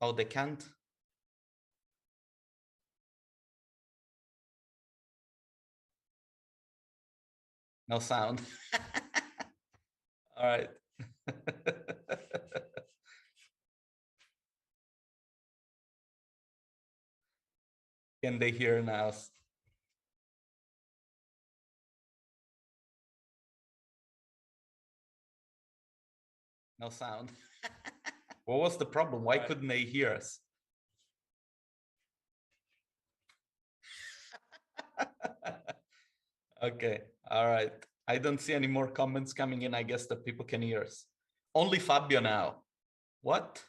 Oh, they can't? No sound. All right. Can they hear now? No sound. What was the problem? Why couldn't they hear us? Okay, all right. I don't see any more comments coming in. I guess that people can hear us. Only Fabio now. What?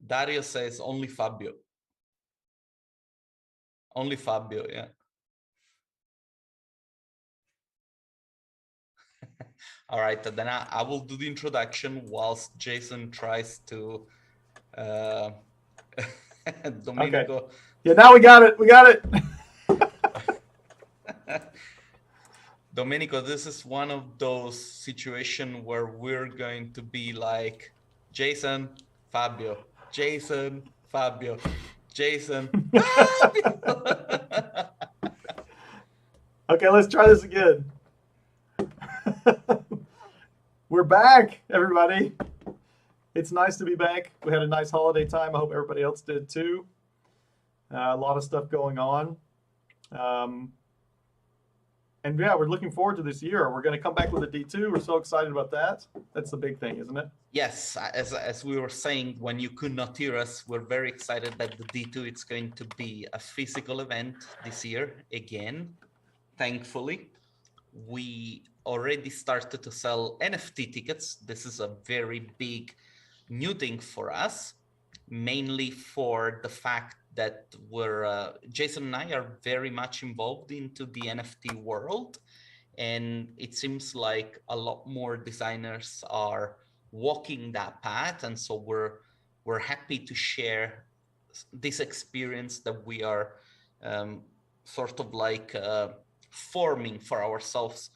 Dario says only Fabio. Only Fabio, yeah. All right, then I will do the introduction whilst Jason tries to Domenico. Okay. Yeah, now we got it. We got it. Domenico, this is one of those situations where we're going to be like Jason, Fabio, Jason, Fabio, Jason, Fabio. Okay, let's try this again. We're back, everybody. It's nice to be back. We had a nice holiday time. I hope everybody else did too. A lot of stuff going on. And yeah, we're looking forward to this year. We're going to come back with a D2. We're so excited about that. That's the big thing, isn't it? Yes, as we were saying, when you could not hear us, we're very excited that the D2 it's going to be a physical event this year again. Thankfully, we already started to sell NFT tickets. This is a very big new thing for us, mainly for the fact that we're Jason and I are very much involved into the NFT world, and it seems like a lot more designers are walking that path, and so we're happy to share this experience that we are sort of like forming for ourselves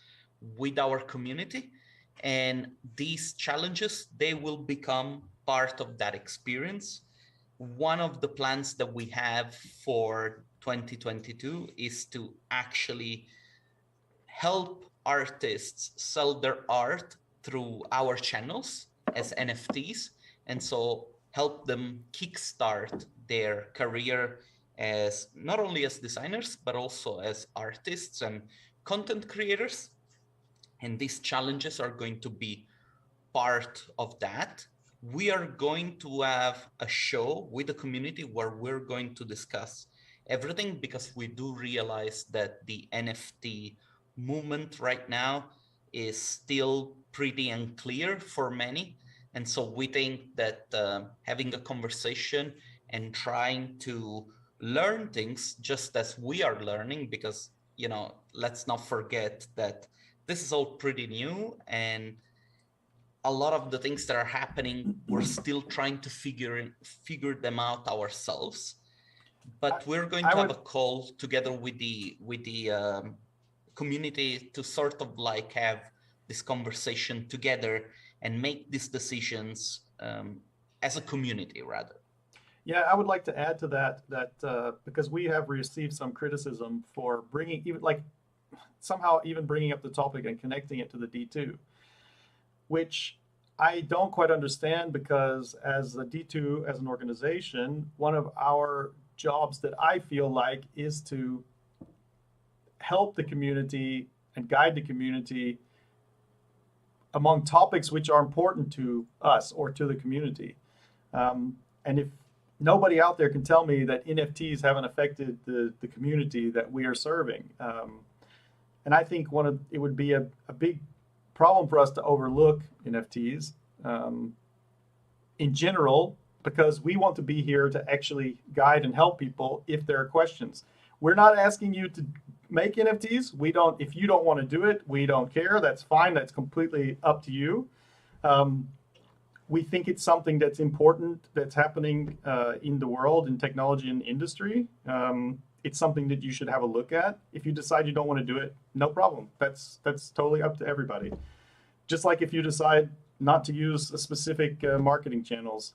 with our community. And these challenges, they will become part of that experience. One of the plans that we have for 2022 is to actually help artists sell their art through our channels as NFTs, and so help them kickstart their career as not only as designers but also as artists and content creators. And these challenges are going to be part of that. We are going to have a show with the community where we're going to discuss everything, because we do realize that the NFT movement right now is still pretty unclear for many. And so we think that having a conversation and trying to learn things just as we are learning, because, you know, let's not forget that this is all pretty new, and a lot of the things that are happening, we're still trying to figure them out ourselves. But we're going to have a call together with the community to sort of like have this conversation together and make these decisions as a community rather. Yeah, I would like to add to that because we have received some criticism for bringing even like somehow even bringing up the topic and connecting it to the D2, which I don't quite understand, because as a D2, as an organization, one of our jobs that I feel like is to help the community and guide the community among topics which are important to us or to the community. And if nobody out there can tell me that NFTs haven't affected the community that we are serving, and I think it would be a big problem for us to overlook NFTs in general, because we want to be here to actually guide and help people if there are questions. We're not asking you to make NFTs. We don't. If you don't want to do it, we don't care. That's fine. That's completely up to you. We think it's something that's important, that's happening in the world, in technology and industry. It's something that you should have a look at. If you decide you don't want to do it, no problem. That's totally up to everybody. Just like if you decide not to use a specific marketing channels.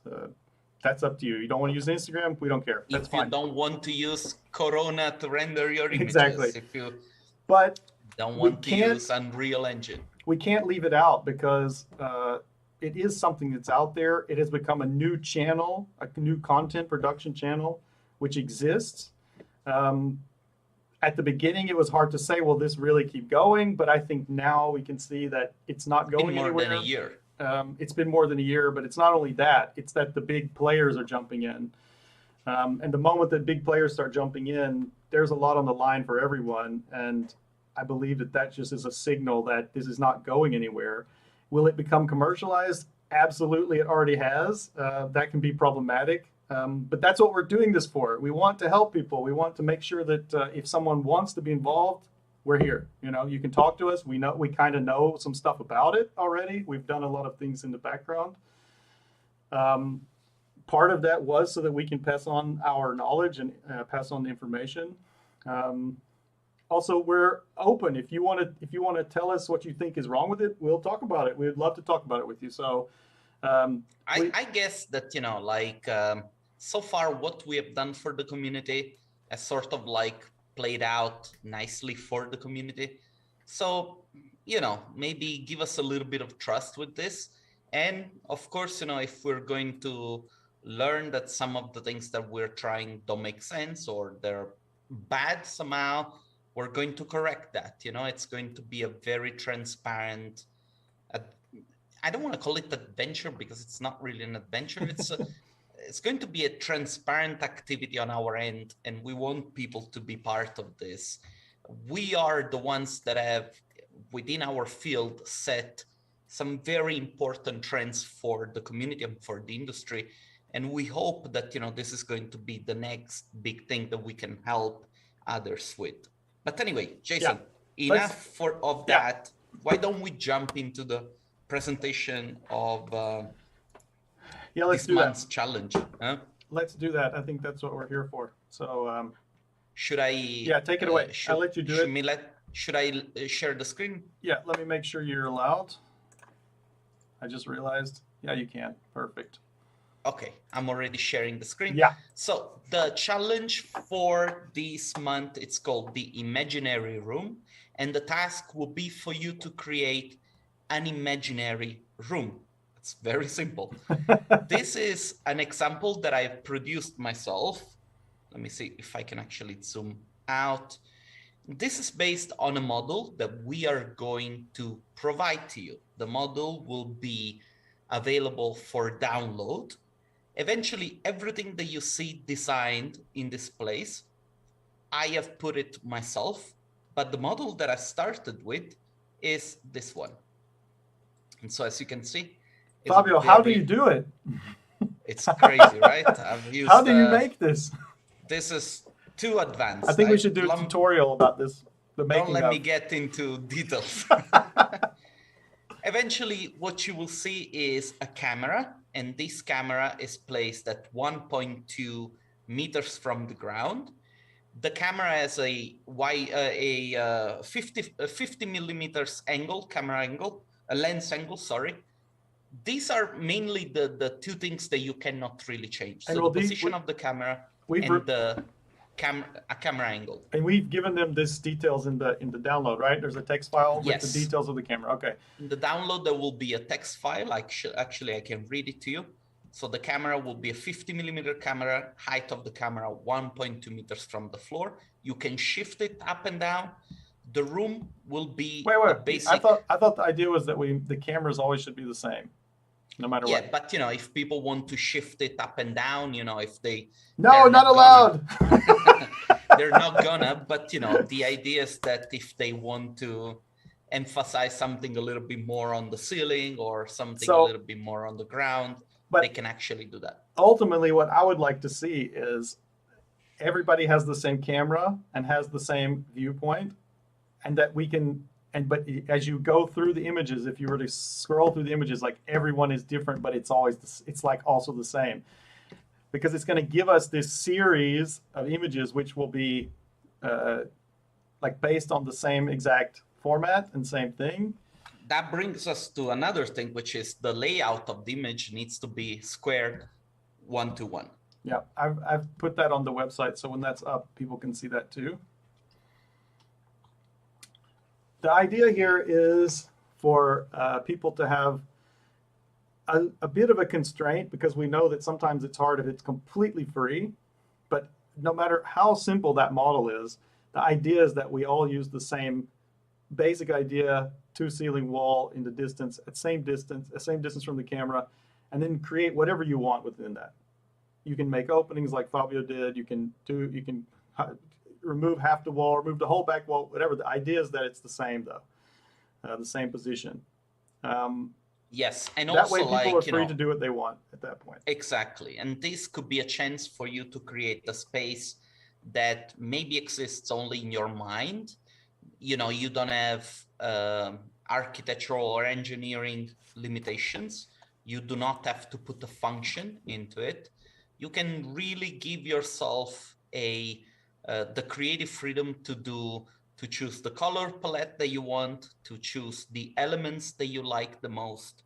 That's up to you. You don't want to use Instagram, we don't care. That's if you fine. don't want to use Corona to render your images, Exactly. if you But don't want to use Unreal Engine, we can't leave it out because it is something that's out there. It has become a new channel, a new content production channel, which exists. At the beginning, it was hard to say, will this really keep going? But I think now we can see that it's not going more anywhere. than a year. It's been more than a year, but it's not only that, it's that the big players are jumping in. And the moment that big players start jumping in, there's a lot on the line for everyone. And I believe that that just is a signal that this is not going anywhere. Will it become commercialized? Absolutely, it already has. That can be problematic. But that's what we're doing this for. We want to help people. We want to make sure that if someone wants to be involved, we're here. You know, you can talk to us. We know, we kind of know some stuff about it already. We've done a lot of things in the background. Part of that was so that we can pass on our knowledge and pass on the information. Also, we're open. If you want to tell us what you think is wrong with it, we'll talk about it. We'd love to talk about it with you. So, I guess that, you know, like so far what we have done for the community has sort of like played out nicely for the community. So, you know, maybe give us a little bit of trust with this. And of course, you know, if we're going to learn that some of the things that we're trying don't make sense or they're bad somehow, we're going to correct that. You know, it's going to be a very transparent, I don't want to call it adventure because it's not really an adventure. It's going to be a transparent activity on our end, and we want people to be part of this. We are the ones that have, within our field, set some very important trends for the community and for the industry. And we hope that, you know, this is going to be the next big thing that we can help others with. But anyway, Jason, enough of that. Yeah. Why don't we jump into the presentation of let's this do month's that. challenge? Huh? Let's do that. I think that's what we're here for. So should I? Yeah, take it away. I'll let you do it. Should I share the screen? Yeah, let me make sure you're allowed. I just realized. Yeah, you can. Perfect. Okay, I'm already sharing the screen. Yeah. So the challenge for this month, it's called the Imaginary Room. And the task will be for you to create an imaginary room. It's very simple. This is an example that I've produced myself. Let me see if I can actually zoom out. This is based on a model that we are going to provide to you. The model will be available for download. Eventually, everything that you see designed in this place, I have put it myself, but the model that I started with is this one. And so as you can see, Fabio, how do you do it? It's crazy, right? I've used, how do you make this? This is too advanced. I think we should do a tutorial about this. Don't let me get into details. Eventually, what you will see is a camera, and this camera is placed at 1.2 meters from the ground. The camera has a 50 millimeters angle, camera angle, a lens angle, sorry. These are mainly the two things that you cannot really change. So the position of the camera and the camera angle. And we've given them these details in the download, right? There's a text file with the details of the camera. Okay. In the download, there will be a text file. Actually, I can read it to you. So the camera will be a 50 millimeter camera, height of the camera 1.2 meters from the floor. You can shift it up and down. The room will be basic. I thought the idea was that the cameras always should be the same, no matter what. Yeah, but you know, if people want to shift it up and down, you know, if they not allowed. They're not gonna. But you know, the idea is that if they want to emphasize something a little bit more on the ceiling or something a little bit more on the ground, they can actually do that. Ultimately, what I would like to see is everybody has the same camera and has the same viewpoint, and that we can. But as you go through the images, if you were to scroll through the images, like everyone is different, but it's like also the same, because it's going to give us this series of images which will be like based on the same exact format and same thing. that brings us to another thing, which is the layout of the image needs to be squared 1-to-1. Yeah, I've put that on the website, so when that's up, people can see that too. The idea here is for people to have a bit of a constraint, because we know that sometimes it's hard if it's completely free. But no matter how simple that model is, the idea is that we all use the same basic idea, two ceiling wall in the distance, same distance from the camera, and then create whatever you want within that. You can make openings like Fabio did. You can remove half the wall, remove the whole back wall, whatever. The idea is that it's the same though, the same position. Yes, and that also way people like, are free to do what they want at that point. Exactly, and this could be a chance for you to create a space that maybe exists only in your mind. You know, you don't have architectural or engineering limitations. You do not have to put a function into it. You can really give yourself the creative freedom to choose the color palette that you want, to choose the elements that you like the most.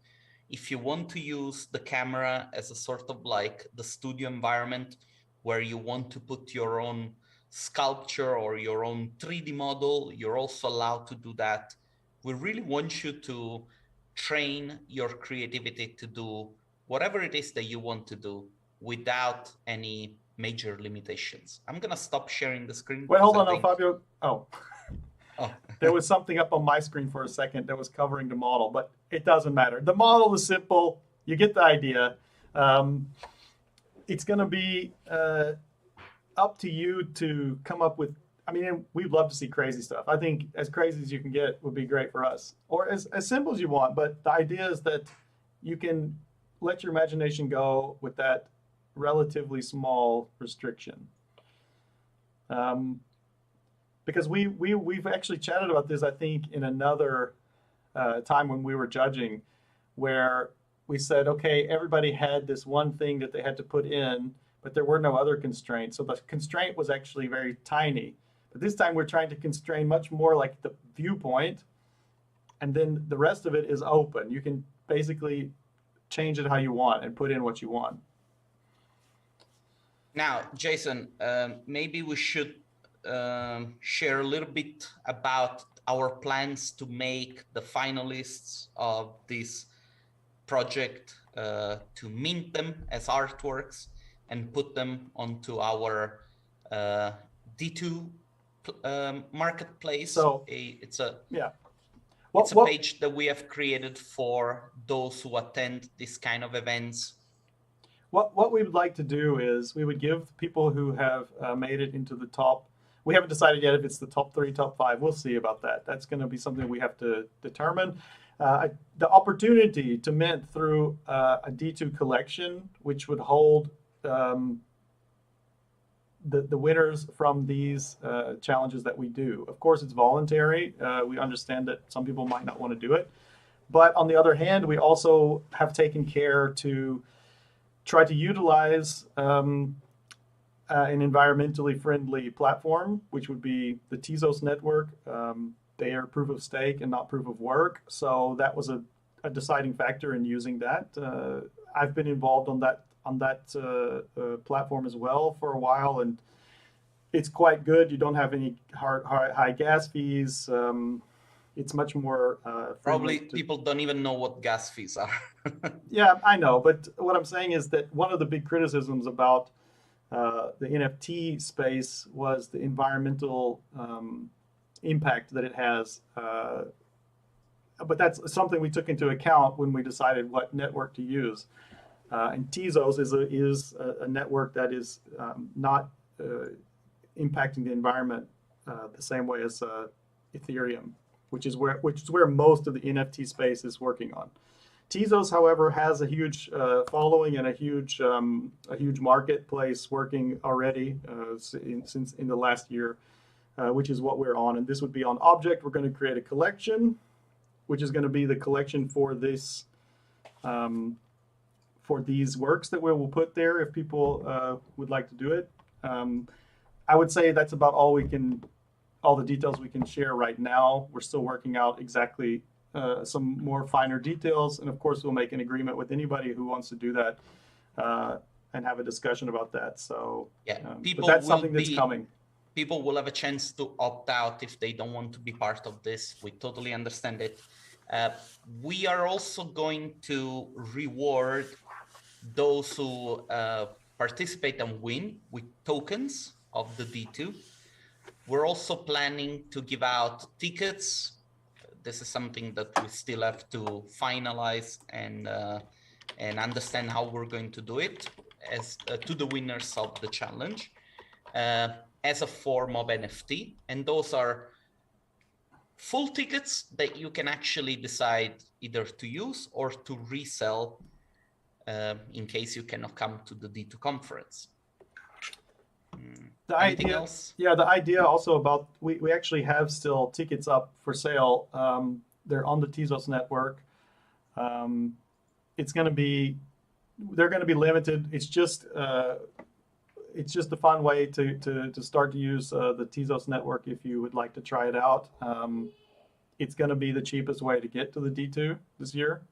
If you want to use the camera as a sort of like the studio environment where you want to put your own sculpture or your own 3D model, you're also allowed to do that. We really want you to train your creativity to do whatever it is that you want to do without any major limitations. I'm gonna stop sharing the screen. Wait, hold on, no, Fabio. Oh, there was something up on my screen for a second that was covering the model, but it doesn't matter. The model is simple. You get the idea. It's gonna be up to you to come up with. I mean, we'd love to see crazy stuff. I think as crazy as you can get would be great for us, or as simple as you want. But the idea is that you can let your imagination go with that relatively small restriction. Because we've actually chatted about this, I think, in another time when we were judging, where we said, okay, everybody had this one thing that they had to put in, but there were no other constraints. So the constraint was actually very tiny. But this time we're trying to constrain much more like the viewpoint, and then the rest of it is open. You can basically change it how you want and put in what you want. Now, Jason, maybe we should share a little bit about our plans to make the finalists of this project, to mint them as artworks and put them onto our D2 marketplace. So it's a page that we have created for those who attend this kind of events. What we would like to do is we would give people who have made it into the top. We haven't decided yet if it's the top 3, top 5. We'll see about that. That's going to be something we have to determine. The opportunity to mint through a D2 collection, which would hold the winners from these challenges that we do. Of course, it's voluntary. We understand that some people might not want to do it. But on the other hand, we also have taken care to try to utilize an environmentally friendly platform, which would be the Tezos network. They are proof of stake and not proof of work. So that was a deciding factor in using that. I've been involved on that platform as well for a while, and it's quite good. You don't have any high gas fees. It's much more probably people don't even know what gas fees are. Yeah, I know, but what I'm saying is that one of the big criticisms about the NFT space was the environmental impact that it has. But that's something we took into account when we decided what network to use. And Tezos is a network that is not impacting the environment the same way as Ethereum, which is where most of the NFT space is working on. Tezos, however, has a huge following and a huge marketplace working already since in the last year, which is what we're on. And this would be on Object. We're going to create a collection, which is going to be the collection for this for these works that we will put there if people would like to do it. I would say that's about all the details we can share right now. We're still working out exactly some more finer details, and of course we'll make an agreement with anybody who wants to do that and have a discussion about that. So yeah, but that's something that's coming. People will have a chance to opt out if they don't want to be part of this. We totally understand it. We are also going to reward those who participate and win with tokens of the D2. We're also planning to give out tickets. This is something that we still have to finalize and understand how we're going to do it as to the winners of the challenge as a form of NFT. And those are full tickets that you can actually decide either to use or to resell in case you cannot come to the D2 conference. Anything else? Yeah, the idea also about, we actually have still tickets up for sale. They're on the Tezos network. It's going to be, they're going to be limited. It's just a fun way to start to use the Tezos network if you would like to try it out. It's going to be the cheapest way to get to the D2 this year.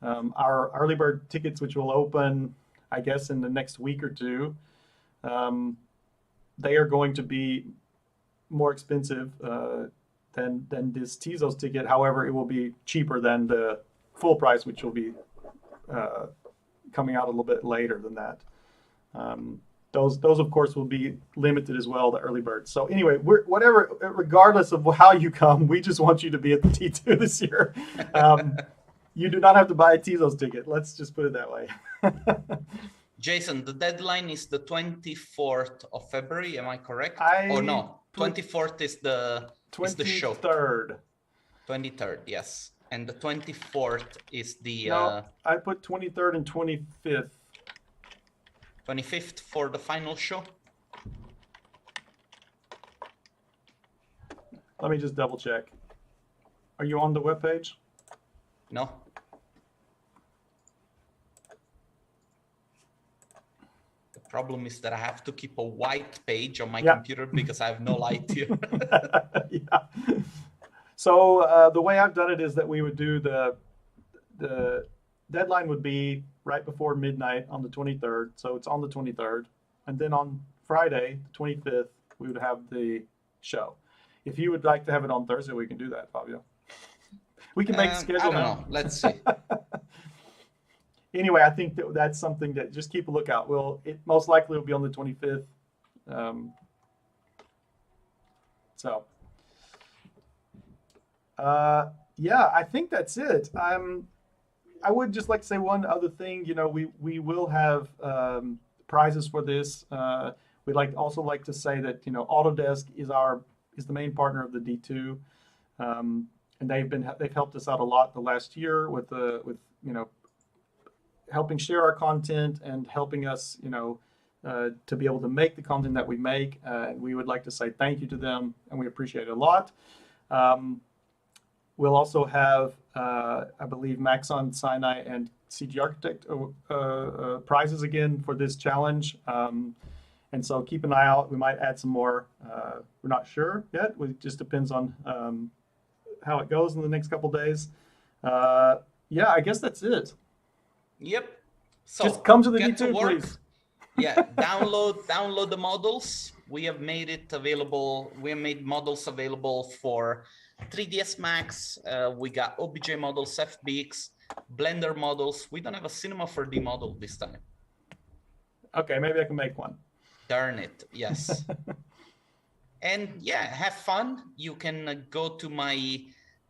Our early bird tickets, which will open, I guess, in the next week or two, they are going to be more expensive than this Tezos ticket. However, it will be cheaper than the full price, which will be coming out a little bit later than that. Those of course will be limited as well, the early birds. So anyway, regardless of how you come, we just want you to be at the T2 this year. You do not have to buy a Tezos ticket. Let's just put it that way. Jason, the deadline is the 24th of February. Am I correct? No, 24th is the show. 23rd. 23rd, yes. And the 24th is the... No, I put 23rd and 25th. 25th for the final show? Let me just double check. Are you on the webpage? No. The problem is that I have to keep a white page on my computer because I have no light here. Yeah. So the way I've done it is that we would do the deadline would be right before midnight on the 23rd. So it's on the 23rd. And then on Friday, the 25th, we would have the show. If you would like to have it on Thursday, we can do that, Fabio. We can make the schedule. I don't know. Let's see. Anyway, I think that's something that just keep a lookout. It most likely will be on the 25th. Yeah, I think that's it. I would just like to say one other thing. You know, we will have prizes for this. We'd also like to say that, you know, Autodesk is the main partner of the D2, and they've helped us out a lot the last year with you know, helping share our content and helping us, you know, to be able to make the content that we make. And we would like to say thank you to them, and we appreciate it a lot. We'll also have, I believe, Maxon, Sinai, and CG Architect prizes again for this challenge. And so keep an eye out. We might add some more. We're not sure yet. It just depends on how it goes in the next couple days. Yeah, I guess that's it. Yep. So just come to the D2, please. Yeah, download the models. We have made it available. We have made models available for 3ds Max. We got OBJ models, FBX, Blender models. We don't have a Cinema 4D model this time. Okay, maybe I can make one. Darn it, yes. And yeah, have fun. You can go to my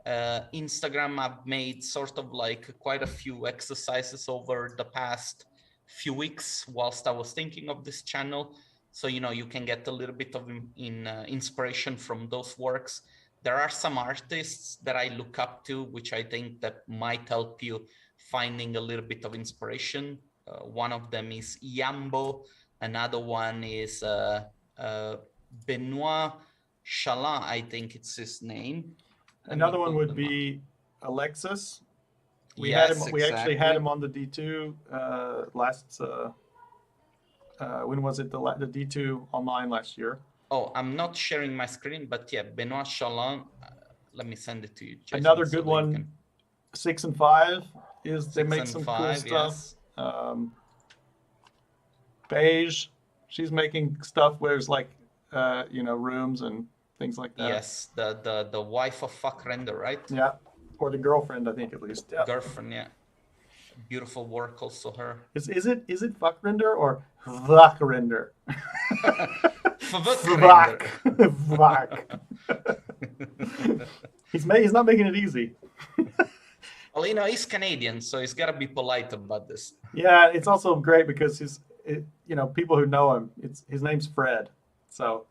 Instagram. I've made sort of like quite a few exercises over the past few weeks whilst I was thinking of this channel. So, you know, you can get a little bit of inspiration from those works. There are some artists that I look up to, which I think that might help you finding a little bit of inspiration. One of them is Yambo. Another one is Benoit Chalin, I think it's his name. Another one would be Alexis. We actually had him on the D2 last. When was it? The D2 online last year. Oh, I'm not sharing my screen, but yeah, Benoit Chalin. let me send it to you, Jason, Another so good that you one, can- 6 and 5 is they 6 make and some 5, cool stuff. yes. Beige, she's making stuff where it's like, rooms and things like that. Yes, the wife of fuck render, right? Yeah, or the girlfriend, I think at least. Yeah. Girlfriend, yeah. Beautiful work also her. Is it fuck render or vak render? Vak render. Vak. He's not making it easy. Well, he's Canadian, so he's got to be polite about this. Yeah, it's also great because people who know him, his name's Fred. So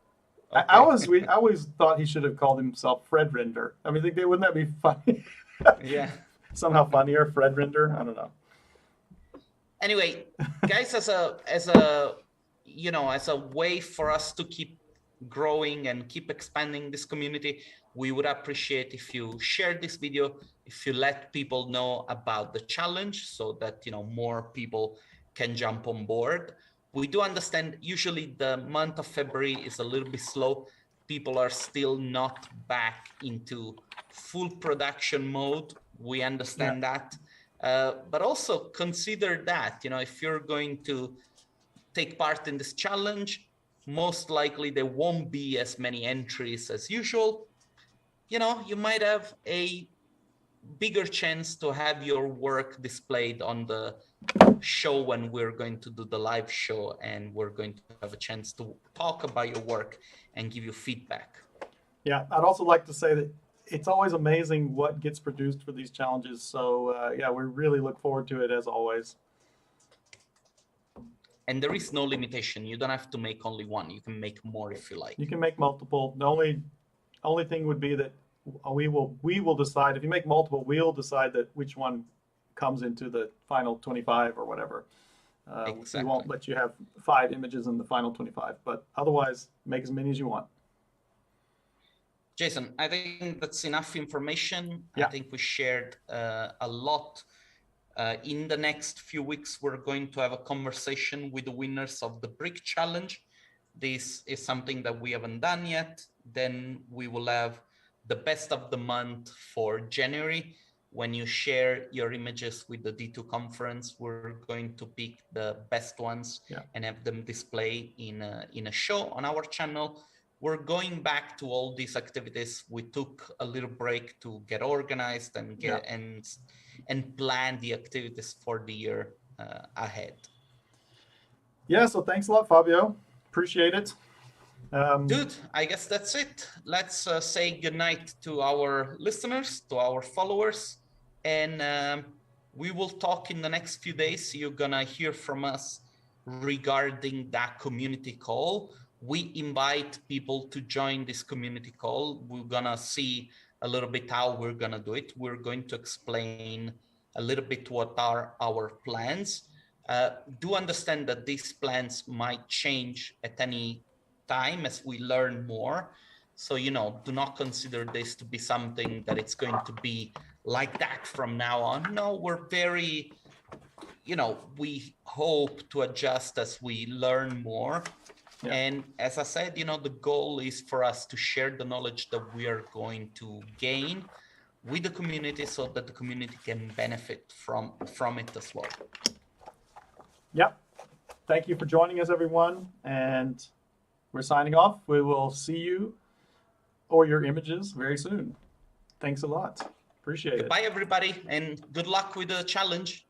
Okay. I always thought he should have called himself Fred Render. I mean, wouldn't that be funny? Yeah. Somehow funnier, Fred Render. I don't know. Anyway, guys, as a way for us to keep growing and keep expanding this community, we would appreciate if you share this video, if you let people know about the challenge so that more people can jump on board. We do understand usually the month of February is a little bit slow. People are still not back into full production mode. We understand that. But also consider that, if you're going to take part in this challenge, most likely there won't be as many entries as usual. You might have a bigger chance to have your work displayed on the show when we're going to do the live show, and we're going to have a chance to talk about your work and give you feedback. Yeah, I'd also like to say that it's always amazing what gets produced for these challenges. So we really look forward to it as always. And there is no limitation. You don't have to make only one. You can make more if you like. You can make multiple. The only thing would be that we will decide. If you make multiple, we'll decide that which one comes into the final 25 or whatever. Exactly. We won't let you have 5 images in the final 25, but otherwise make as many as you want. Jason, I think that's enough information. Yeah. I think we shared a lot. In the next few weeks, we're going to have a conversation with the winners of the Brick Challenge. This is something that we haven't done yet. Then we will have the best of the month for January. When you share your images with the D2 conference, we're going to pick the best ones and have them display in a show on our channel. We're going back to all these activities. We took a little break to get organized and and plan the activities for the year ahead. Yeah, so thanks a lot, Fabio. Appreciate it. Dude, I guess that's it. Let's say goodnight to our listeners, to our followers, and we will talk in the next few days. You're gonna hear from us regarding that community call. We invite people to join this community call. We're gonna see a little bit how we're gonna do it. We're going to explain a little bit what are our plans. Do understand that these plans might change at any time as we learn more. So, do not consider this to be something that it's going to be like that from now on. No, we're very, we hope to adjust as we learn more. Yeah. And as I said, the goal is for us to share the knowledge that we are going to gain with the community so that the community can benefit from it as well. Yep. Thank you for joining us, everyone. And we're signing off. We will see you or your images very soon. Thanks a lot. Appreciate it. Goodbye, everybody, and good luck with the challenge.